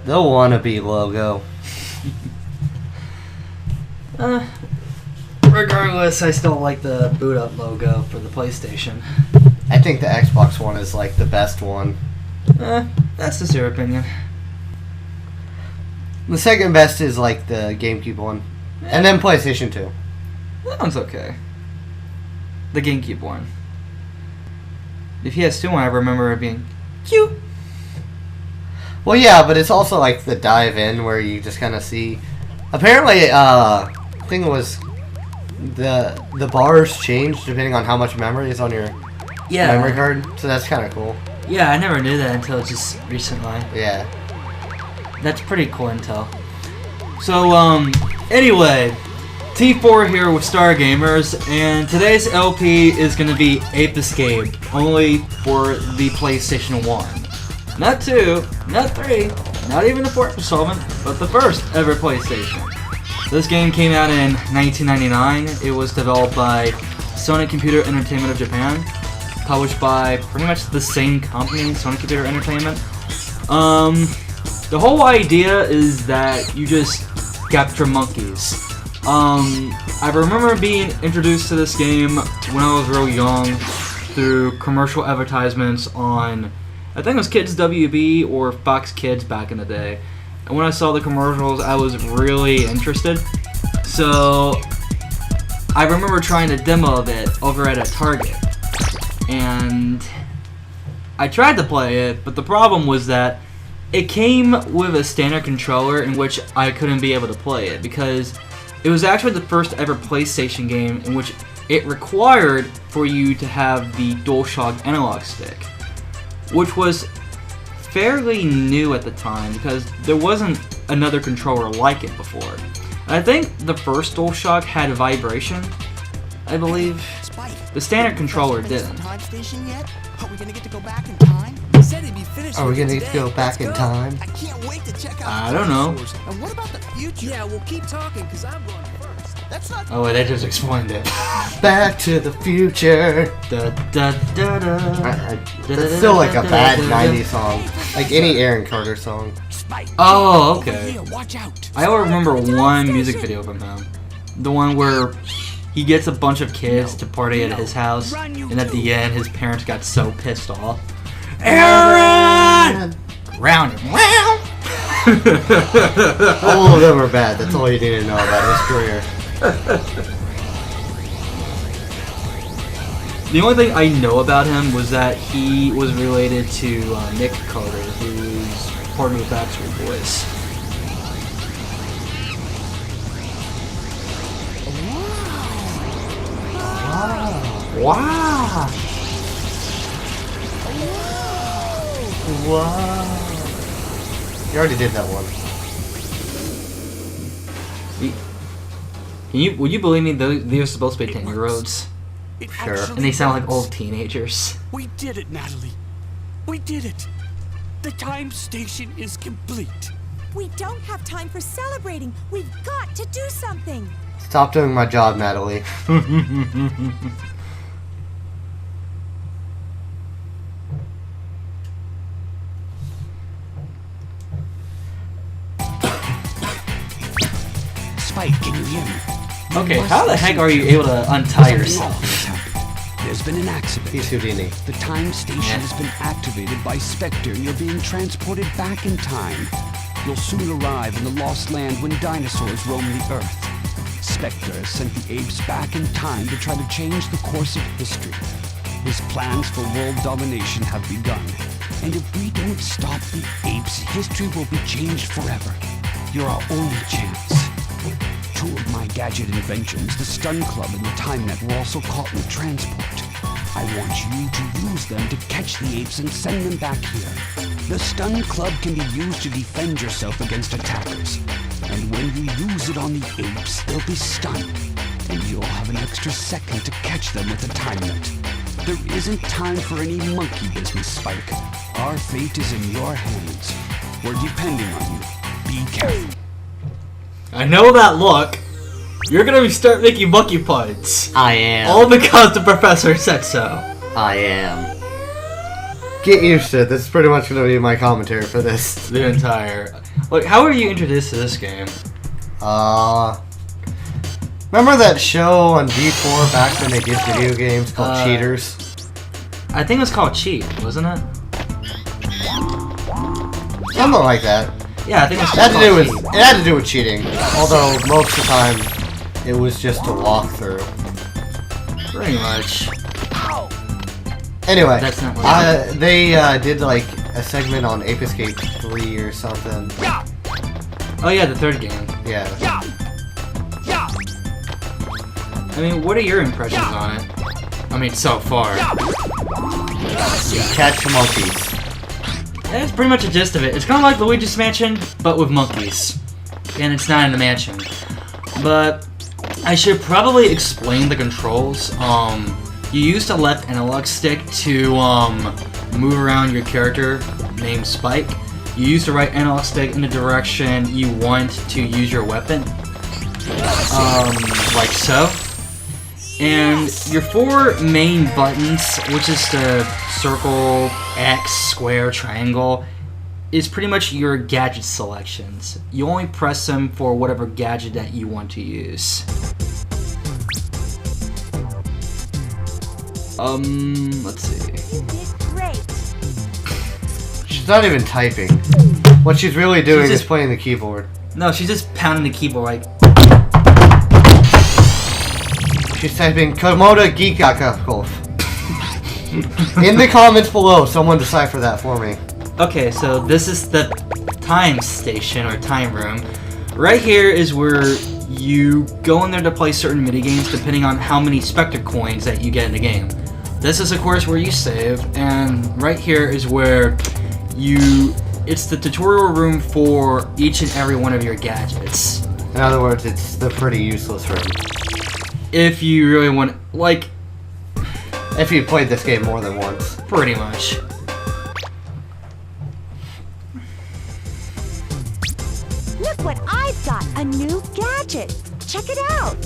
The wannabe logo. Regardless, I still like the boot up logo for the PlayStation. I think the Xbox one is like the best one. That's just your opinion. The second best is like the GameCube one. And then PlayStation 2. That one's okay. The GameCube one. The PS2 one, I remember it being cute. Well, yeah, but it's also like the dive in where you just kind of see. Apparently, I think it was the bars change depending on how much memory is on your memory card. So that's kind of cool. Yeah, I never knew that until just recently. Yeah. That's pretty cool intel. So, anyway, T4 here with Star Gamers, and today's LP is going to be Ape Escape, only for the PlayStation 1. Not 2, not 3, not even the fourth installment, but the first ever PlayStation. This game came out in 1999. It was developed by Sony Computer Entertainment of Japan, published by pretty much the same company, Sony Computer Entertainment. The whole idea is that you just capture monkeys. I remember being introduced to this game when I was real young through commercial advertisements on, I think it was Kids WB or Fox Kids back in the day. And when I saw the commercials, I was really interested. So I remember trying a demo of it over at a Target. And I tried to play it, but the problem was that it came with a standard controller in which I couldn't be able to play it because it was actually the first ever PlayStation game in which it required for you to have the DualShock analog stick, which was fairly new at the time because there wasn't another controller like it before. And I think the first DualShock had vibration, I believe. The standard controller didn't. Are we gonna get to go back in time? He said he'd be finished. Are we gonna go back in time? I can't wait to check out. I don't know. And what about the future? Yeah, we'll keep talking because I'm going first. That's not. Oh wait, I just explained it. Back to the future. Da, da, da, da. That's still like a bad 90s song. Like any Aaron Carter song. Oh, okay. Here, watch out. I only remember one music video from him. The one where he gets a bunch of kids to party at his house, and at the end, his parents got so pissed off. Aaron! Round and round! All of them are bad. That's all you need to know about his career. The only thing I know about him was that he was related to Nick Carter, who's part of the Backstreet Boys. Wow! Wow. You already did that one. Would you believe me? They're supposed to be 10-year-olds. Sure. And they sound like old teenagers. We did it, Natalie. We did it. The time station is complete. We don't have time for celebrating. We've got to do something. Stop doing my job, Natalie. Spike, can you hear me? Okay, how the heck are you able to untie yourself? There's been an accident. He's Houdini. The time station has been activated by Spectre and you're being transported back in time. You'll soon arrive in the lost land when dinosaurs roam the Earth. Spectre has sent the apes back in time to try to change the course of history. His plans for world domination have begun. And if we don't stop the apes, history will be changed forever. You're our only chance. Two of my gadget inventions, the Stun Club and the Time Net, were also caught in transport. I want you to use them to catch the apes and send them back here. The Stun Club can be used to defend yourself against attackers. And when you use it on the apes, they'll be stunned. And you'll have an extra second to catch them with the Time Net. There isn't time for any monkey business, Spike. Our fate is in your hands. We're depending on you. Be careful. I know that look. You're gonna start making monkey puns. I am. All because the professor said so. I am. Get used to it. This is pretty much going to be my commentary for this. The entire. Like, how were you introduced to this game? Remember that show on V4 back when they did video games called Cheaters? I think it was called Cheat, wasn't it? Something like that. Yeah, I think it was It had to do called with Cheat. it had to do with cheating. Although most of the time it was just a walkthrough. Pretty much. Anyway, That's not what they did like a segment on Ape Escape 3 or something. Oh yeah, the third game. Yeah. I mean, what are your impressions on it? I mean, so far. Catch monkeys. That's pretty much the gist of it. It's kind of like Luigi's Mansion, but with monkeys. And it's not in the mansion. But I should probably explain the controls. You use the left analog stick to move around your character named Spike. You use the right analog stick in the direction you want to use your weapon. Like so. And your 4 main buttons, which is the circle, X, square, triangle, is pretty much your gadget selections. You only press them for whatever gadget that you want to use. Let's see. You did great. She's not even typing. What she's really doing She's is just- playing the keyboard. No, she's just pounding the keyboard like... She's typing Komoda Geekakakov. In the comments below, someone decipher that for me. Okay, so this is the time station, or time room. Right here is where you go in there to play certain minigames depending on how many Spectre coins that you get in the game. This is, of course, where you save, and right here is where it's the tutorial room for each and every one of your gadgets. In other words, it's the pretty useless room. If you really want, like, If you played this game more than once. pretty much. Look what I've got! A new gadget! Check it out!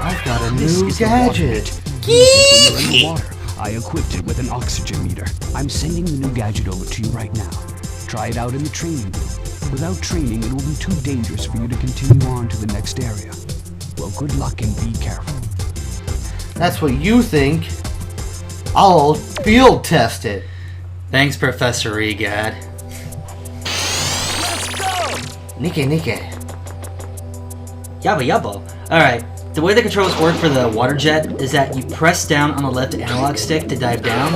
I've got a This new is the water gadget. jet. Use it when you're in the water. I equipped it with an oxygen meter. I'm sending the new gadget over to you right now. Try it out in the training room. Without training, it will be too dangerous for you to continue on to the next area. Well, good luck and be careful. That's what you think. I'll field test it. Thanks, Professor Egad. Nike. Yabba yabba. Alright, the way the controls work for the water jet is that you press down on the left analog stick to dive down.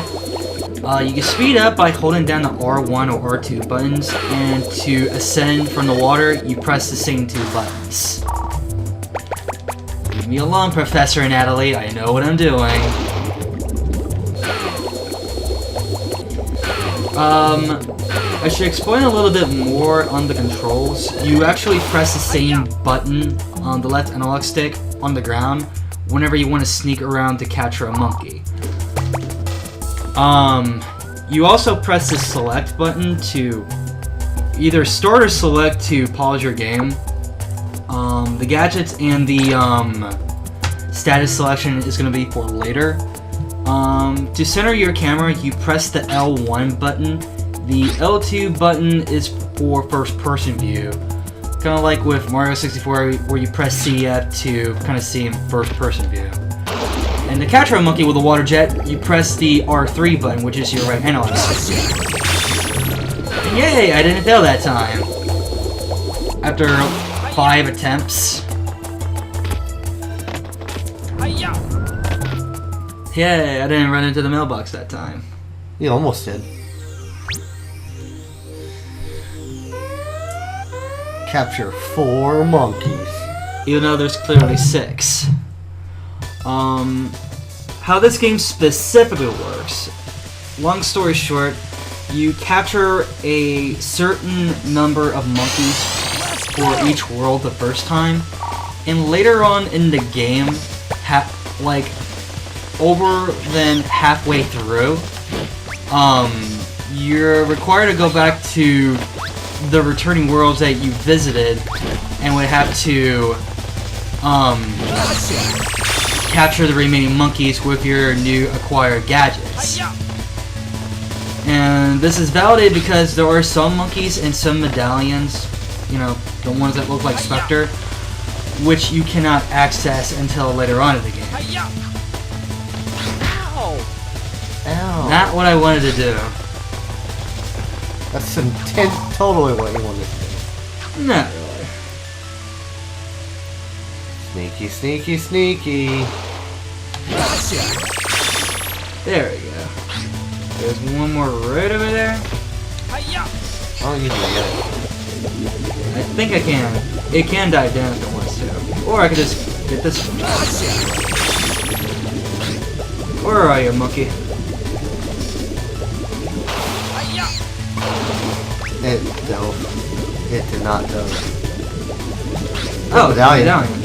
You can speed up by holding down the R1 or R2 buttons, and to ascend from the water, you press the same 2 buttons. Leave me alone, Professor Natalie, I know what I'm doing. I should explain a little bit more on the controls. You actually press the same button on the left analog stick on the ground whenever you want to sneak around to capture a monkey. You also press the select button to either start or select to pause your game. The gadgets and the status selection is going to be for later. To center your camera, you press the L1 button. The L2 button is for first-person view. Kind of like with Mario 64, where you press CF to kind of see in first-person view. And to capture a monkey with a water jet, you press the R3 button, which is your right analog stick. And yay, I didn't fail that time. After 5 attempts. Yay, I didn't run into the mailbox that time. You almost did. Capture 4 monkeys. Even though there's clearly 6. How this game specifically works. Long story short, you capture a certain number of monkeys for each world the first time, and later on in the game, like over than halfway through, you're required to go back to the returning worlds that you visited and would have to capture the remaining monkeys with your new acquired gadgets. And this is validated because there are some monkeys and some medallions, you know, the ones that look like Spectre, which you cannot access until later on in the game. Ow. Not what I wanted to do. That's totally what you wanted to do. Not really. Sneaky, sneaky, sneaky. There we go. There's one more right over there. Oh, you can get I think I can. It can dive down if it wants to. Or I could just get this one. Where are you, monkey? it. It did not go. Oh, medallion. medallion.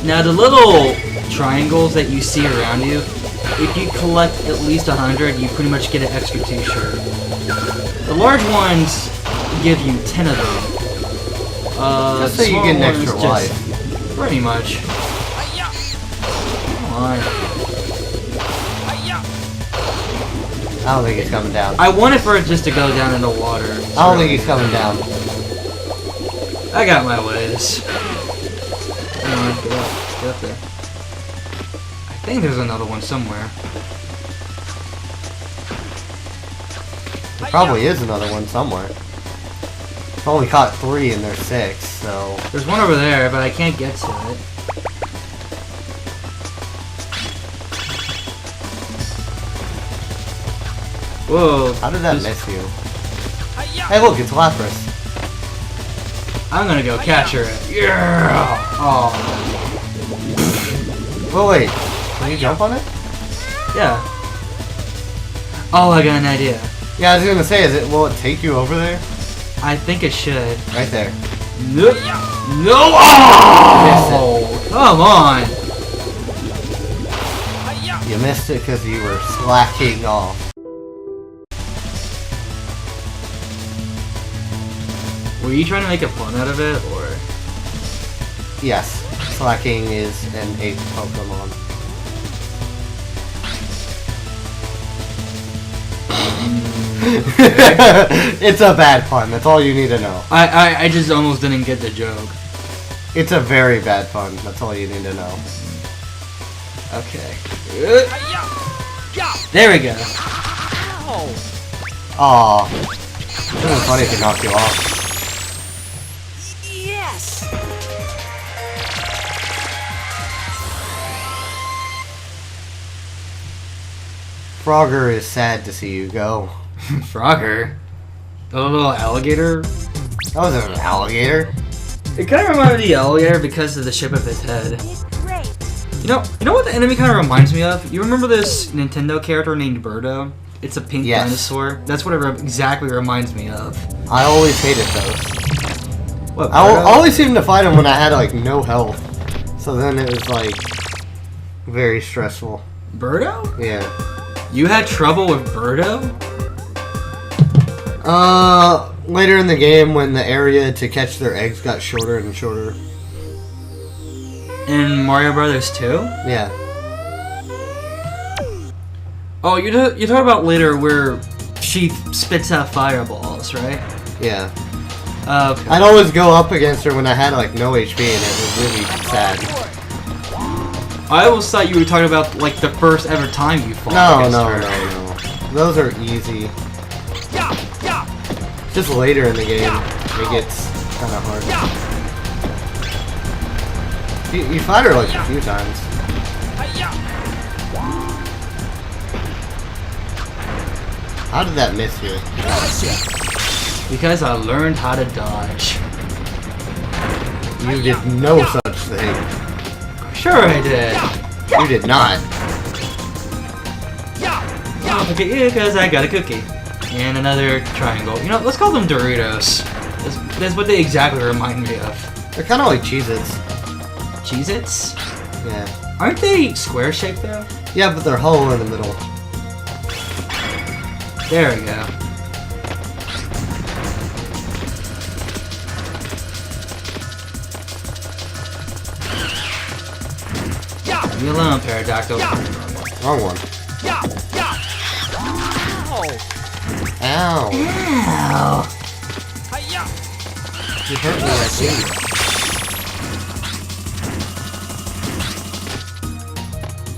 Now the little triangles that you see around you, if you collect at least 100, you pretty much get an extra t-shirt. The large ones give you 10 of them. Just so you get an extra life. Pretty much. Come on. I don't think he's coming down. I wanted for it just to go down in the water. I don't think he's coming down. I got my ways. Come on, get up. Get up there. I think there's another one somewhere. There probably is another one somewhere. I've only caught 3 and there's 6, so... There's one over there, but I can't get to it. Whoa. How did that miss you? Hey look, it's Lapras. I'm gonna go catch her. Yeah! Oh. Well, wait. Can you jump on it? Yeah. Oh, I got an idea. Yeah, I was gonna say, will it take you over there? I think it should. Right there. Nope. No! Oh! Come on! You missed it because you were slacking off. Were you trying to make a fun out of it, or...? Yes. Slacking is an ape Pokemon. It's a bad pun, that's all you need to know. I just almost didn't get the joke. It's a very bad pun, that's all you need to know. Okay. There we go. Aw. It would be funny if it knocked you off. Yes! Frogger is sad to see you go. Frogger? The little alligator? That wasn't an alligator. It kind of reminded me of the alligator because of the shape of its head. It's great. You know what the enemy kind of reminds me of? You remember this Nintendo character named Birdo? It's a pink Yes. dinosaur. That's what it exactly reminds me of. I always hated those. What, I Birdo? always seemed to fight them when I had like no health. So then it was like very stressful. Birdo? Yeah. You had trouble with Birdo? Later in the game when the area to catch their eggs got shorter and shorter. In Mario Brothers 2? Yeah. Oh, you're talking about later where she spits out fireballs, right? Yeah. Okay. I'd always go up against her when I had like no HP and it was really sad. I always thought you were talking about like the first ever time you fought No, against no, her. no, no. Those are easy. Just later in the game, it gets kind of hard. You fight her like a few times. How did that miss you? Because I learned how to dodge. You did no such thing. Sure I did. You did not. I'll look at you because I got a cookie. And another triangle. You know, let's call them Doritos. That's what they exactly remind me of. They're kind of like Cheez-Its. Cheez-Its? Yeah. Aren't they square shaped though? Yeah, but they're hollow in the middle. There we go. Leave me alone, Pterodactyl. Wrong one. Ow. You hurt me, I see.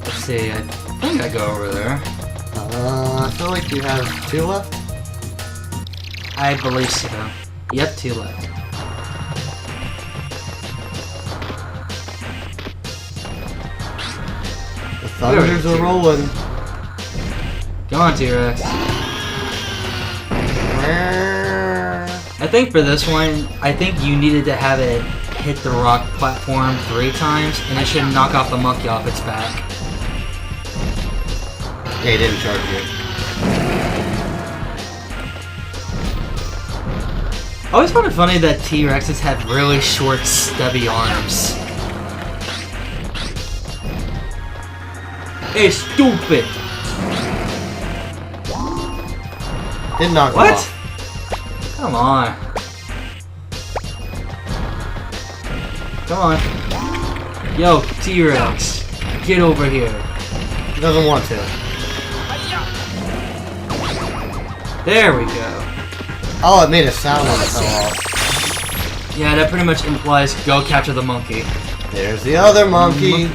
Let's see, I think I go over there. I feel like you have 2 left. I believe so. Yep, 2 left. The thunders are rolling. Come on, T-Rex. I think for this one, I think you needed to have it hit the rock platform 3 times, and it should knock off the monkey off its back. Yeah, he didn't charge you. I always found it funny that T-Rexes have really short, stubby arms. Hey, stupid! Didn't knock him What? off. Come on. Come on. Yo, T-Rex. Get over here. He doesn't want to. There we go. Oh, it made a sound when it fell off. Yeah, that pretty much implies go capture the monkey. There's the other monkey.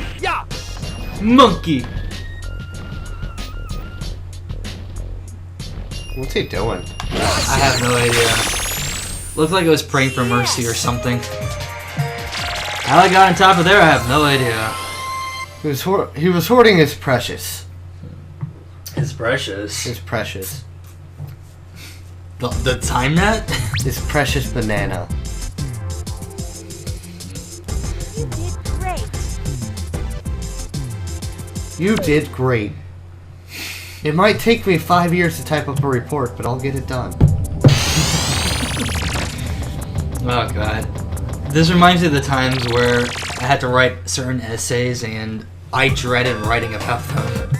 Monkey! What's he doing? I have no idea. Looked like it was praying for mercy or something. How I got on top of there, I have no idea. He was hoarding his precious. It's precious. His precious. The time net? His precious banana. You did great. You did great. It might take me 5 years to type up a report, but I'll get it done. Oh god. This reminds me of the times where I had to write certain essays and I dreaded writing about them.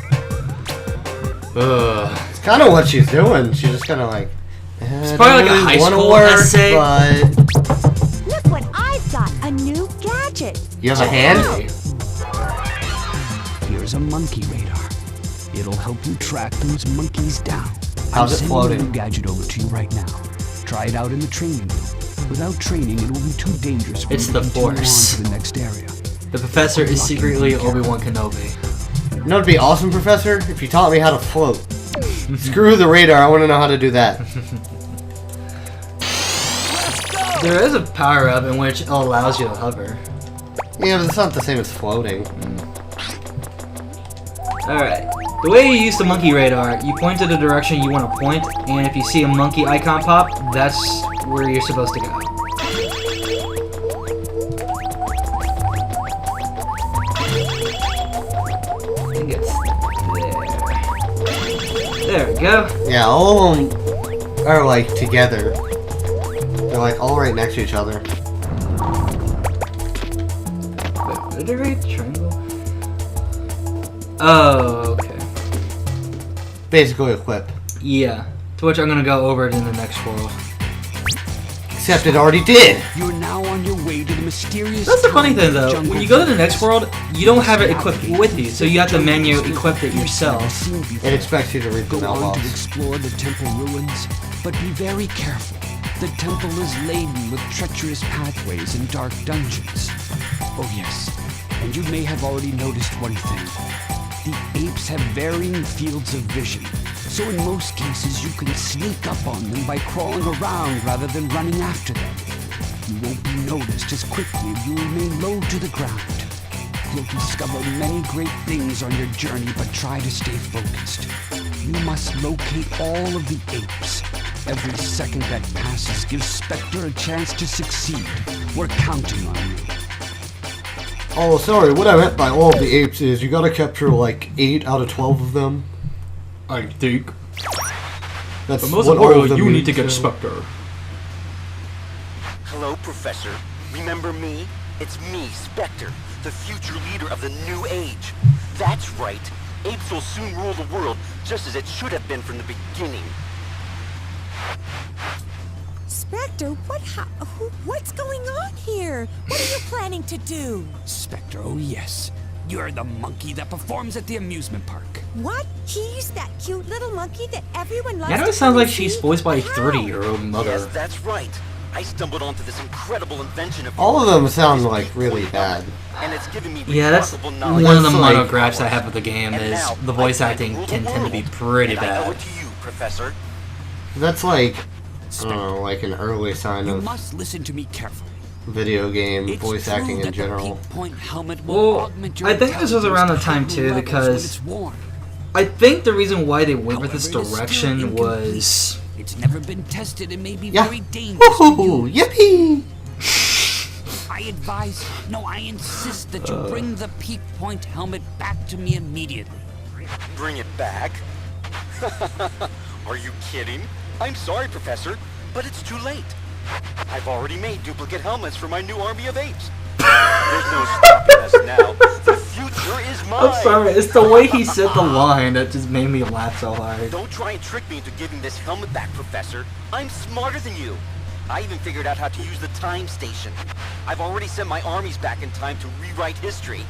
Ugh. It's kind of what she's doing. She's just kind of like... It's probably like a high school essay. But... Look what I've got, a new gadget. You have a hand? Here's a monkey radar. It'll help you track those monkeys down. How's it I'm floating? sending a new gadget over to you right now. Try it out in the training room. Without training, it will be too dangerous for It's you to the continue on Force. to the next area. The professor is secretly Obi-Wan Kenobi. You know what'd be awesome, Professor? If you taught me how to float. Screw the radar, I want to know how to do that. There is a power-up in which it allows you to hover. Yeah, but it's not the same as floating. Alright. The way you use the monkey radar, you point to the direction you want to point, and if you see a monkey icon pop, that's where you're supposed to go. I think it's there. There we go. Yeah, all of them are like together. They're like all right next to each other. Wait, did I read triangle? Oh, okay. Basically equip. Yeah. To which I'm gonna go over it in the next world. Except it already did! You're now on your way to the mysterious... That's the funny thing though. jungle When you go to the next forest. world, you don't have it equipped with you, so you have to manually equip it yourself. It expects you to read the Go on to mailbox. explore the temple ruins, but be very careful. The temple is laden with treacherous pathways and dark dungeons. Oh yes, and you may have already noticed one thing. The apes have varying fields of vision, so in most cases you can sneak up on them by crawling around rather than running after them. You won't be noticed as quickly if you remain low to the ground. You'll discover many great things on your journey, but try to stay focused. You must locate all of the apes. Every second that passes gives Spectre a chance to succeed. We're counting on you. Oh, sorry, what I meant by all of the apes is you gotta capture like 8 out of 12 of them. I think. That's But most what all of importantly, them you need to mean, get so- Spectre. Hello, Professor. Remember me? It's me, Spectre, the future leader of the new age. That's right. Apes will soon rule the world, just as it should have been from the beginning. Spectre, what's going on here? What are you planning to do? Spectre, oh yes. You're the monkey that performs at the amusement park. What? He's that cute little monkey that everyone loves. Yeah, I know to it sounds come like and she's see? voiced by a How? 30-year-old mother. Yes, that's right. I stumbled onto this incredible invention of All of them yours. sound This like peak really point bad. and it's given me Yeah, that's remarkable one knowledge of the It's mono like- gripes I have with the game And is now, the voice I acting rule the can tend to be world. pretty And I owe bad. it to you, Professor. That's like, I don't know, like an early sign You of must listen to me carefully. video game It's voice true acting in that general. The peak point helmet will Well, augment your I think this was around the time intelligence too levels because when it's worn. I think the reason why they went with this However, it is still direction incomplete. was It's never been tested and may be Yeah. very dangerous to Woohoo! use. Yippee! I advise, no, I insist that you bring the peak point helmet back to me immediately. Bring it back? Are you kidding? I'm sorry, Professor, but it's too late. I've already made duplicate helmets for my new army of apes. There's no stopping us now. The future is mine. I'm sorry, it's the way he said the line that just made me laugh so hard. Don't try and trick me into giving this helmet back, Professor. I'm smarter than you. I even figured out how to use the time station. I've already sent my armies back in time to rewrite history.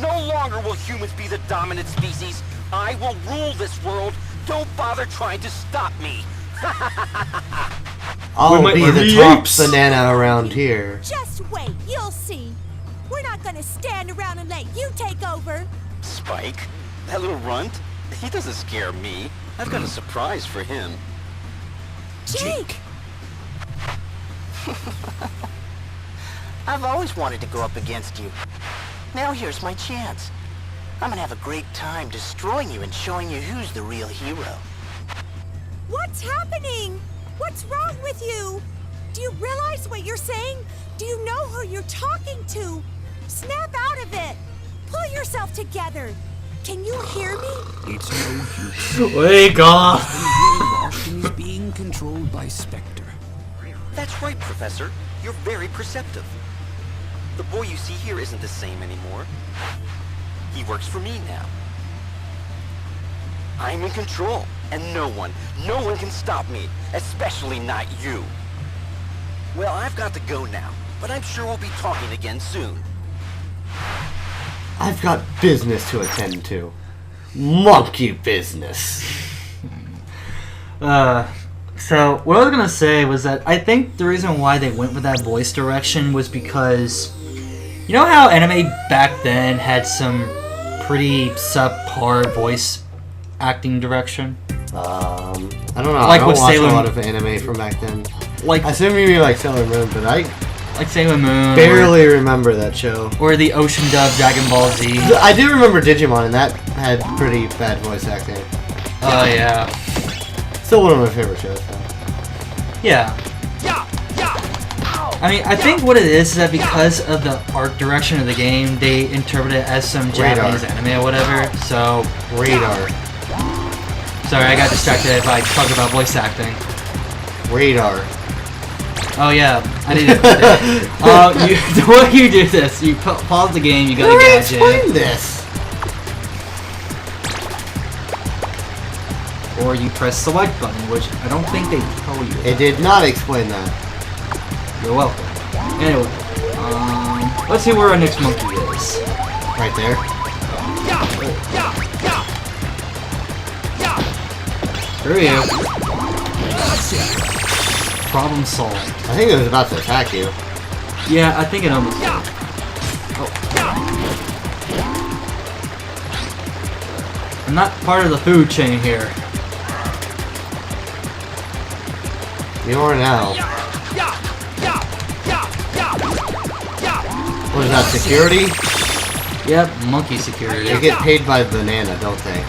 No longer will humans be the dominant species. I will rule this world. Don't bother trying to stop me. I'll might be learn the the top apes. banana around here. Just wait, you'll see. We're not gonna stand around and let you take over. Spike? That little runt? He doesn't scare me. I've got a surprise for him. Jake! I've always wanted to go up against you. Now here's my chance. I'm gonna have a great time destroying you and showing you who's the real hero. What's happening? What's wrong with you? Do you realize what you're saying? Do you know who you're talking to? Snap out of it. Pull yourself together. Can you hear me? It's no use. Wake up! Austin is being controlled by Spectre. That's right, Professor. You're very perceptive. The boy you see here isn't the same anymore. He works for me now. I'm in control, and no one can stop me, especially not you. Well, I've got to go now, but I'm sure we'll be talking again soon. I've got business to attend to. Monkey business. So what I was gonna say was that I think the reason why they went with that voice direction was because you know how anime back then had some pretty subpar voice acting direction? I don't know. Like I don't with watch Sailor a Moon. lot of anime from back then. Like I assume you mean like Sailor Moon, but I like Sailor Moon, barely remember that show. or the Ocean Dub Dragon Ball Z. I do remember Digimon, and that had pretty bad voice acting. Oh yeah, Still one of my favorite shows, though. yeah. I mean, I think what it is that because of the art direction of the game, they interpret it as some Radar. Japanese anime or whatever. So Radar. sorry, I got distracted by talking about voice acting. Radar. Oh yeah, I need to. The way you do this, you pause the game, you go to Where gadget, explain this? or you press select button, which I don't think they tell you. It did not explain that. You're welcome. Anyway, let's see where our next monkey is. Right there. Screw you. Problem solved. I think it was about to attack you. Yeah, I think it almost did. Oh. I'm not part of the food chain here. You are now. What is that, security? Yep, monkey security. They get paid by the banana, don't they?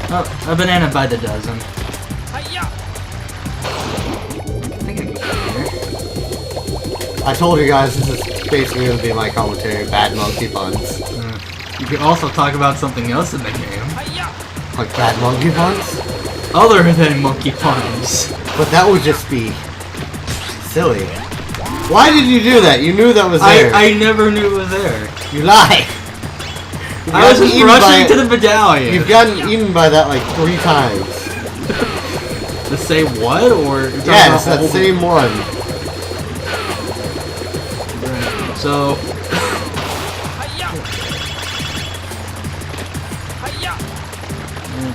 Oh, a banana by the dozen. I think I can get here. I told you guys this is basically going to be my commentary. Bad monkey puns. You could also talk about something else in the game. Like bad monkey puns? Other than monkey puns. But that would just be silly. Why did you do that? You knew that was there. I never knew it was there. You lied. I was just rushing to the medallion. You've gotten eaten by that like 3 times. To say what? Or Yes, that same one. So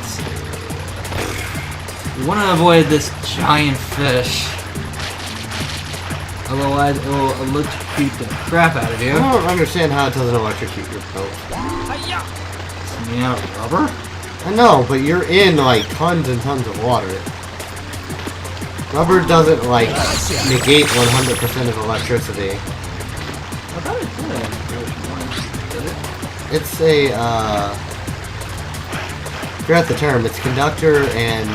Let's see. You want to avoid this giant fish. Otherwise, it will electrocute the crap out of I you. don't understand how it doesn't electrocute your boat. It's made out of rubber? I know, but you're in like tons and tons of water. Rubber doesn't like negate 100% of electricity. I thought it did. Did it? It's a, I forgot the term. It's conductor and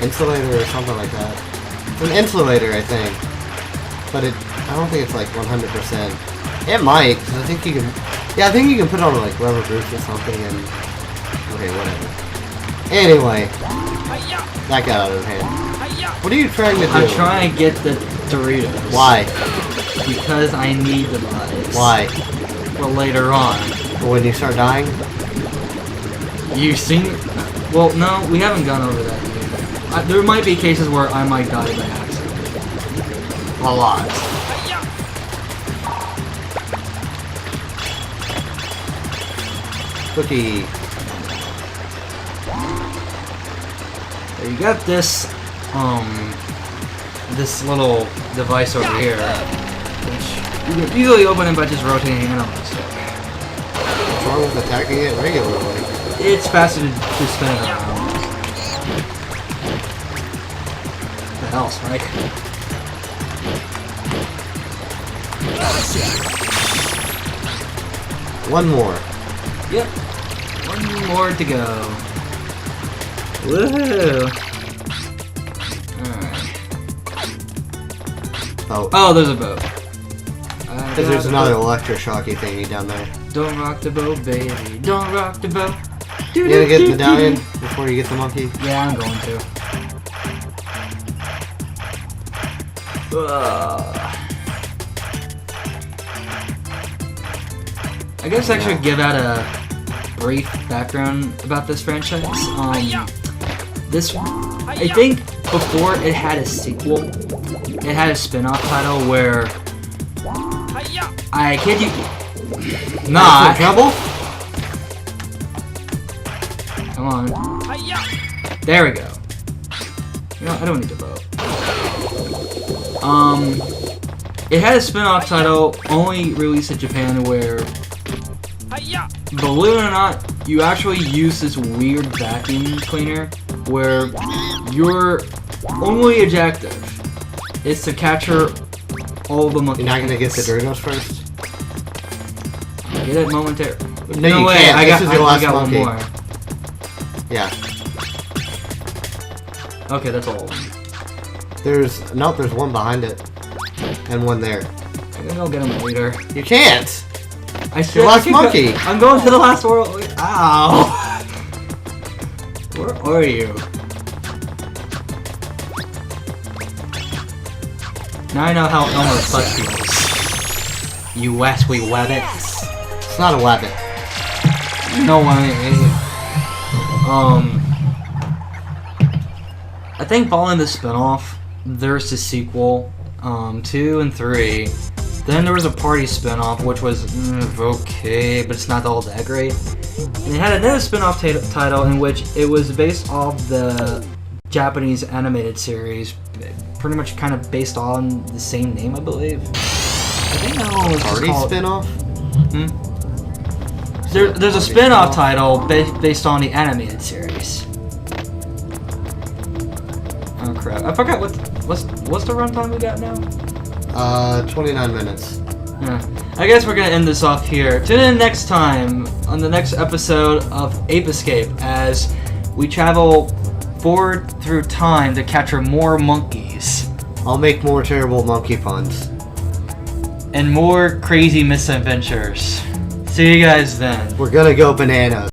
insulator or something like that. It's an insulator, I think. But I don't think it's like 100%. It might, because I think you can. Yeah, I think you can put on like rubber boots or something and. Okay, whatever. Anyway, that got out of hand. What are you trying to do? I'm trying to get the Doritos. Why? Because I need the buys. Why? For later on. When you start dying? You seen? Well, no, we haven't gone over that yet. There might be cases where I might die by accident. A lot. Cookie. So you got this, this little device over here, which you can easily open it by just rotating the analog stick. What's wrong with attacking it regularly? It's faster to spin it around. What the hell, Spike? One more. Yep. One more to go. Woohoo! Alright. Oh, Oh, there's a boat. because there's another electroshocky thingy down there. Don't rock the boat, baby. Don't rock the boat. You gonna get the medallion before you get the monkey? Yeah, I'm going to. I guess I should give out a brief background about this franchise. I think before it had a sequel, it had a spin-off title where I kid you not. Trouble? Come on. There we go. You know, I don't need to vote. It had a spin-off title only released in Japan where, believe it or not, you actually use this weird vacuum cleaner where your only objective is to capture all the monkeys. You're not gonna get the Doritos first? Get it momentarily. No, you way, can't. I This is your last got one monkey. more. Yeah. Okay, that's all. There's one behind it. And one there. I'm gonna go get him later. You can't! I said Your I last could monkey! I'm going to the last world. Ow! Where are you? Now I know how Elmer's butt feels. You Wesley Wabbit. It's not a wabbit. No way. I think following the spinoff, there's the sequel, 2 and 3. Then there was a party spinoff, which was okay, but it's not all that great. And it had another spinoff title in which it was based off the Japanese animated series, pretty much kind of based on the same name, I believe. I think that one was just Party called... spin-off? There's a spin-off title based on the animated series. Oh crap! I forgot what's the runtime we got now. 29 minutes. Yeah. I guess we're gonna end this off here. Tune in next time on the next episode of Ape Escape as we travel forward through time to capture more monkeys I'll make more terrible monkey puns. and more crazy misadventures. See you guys then. We're gonna go bananas.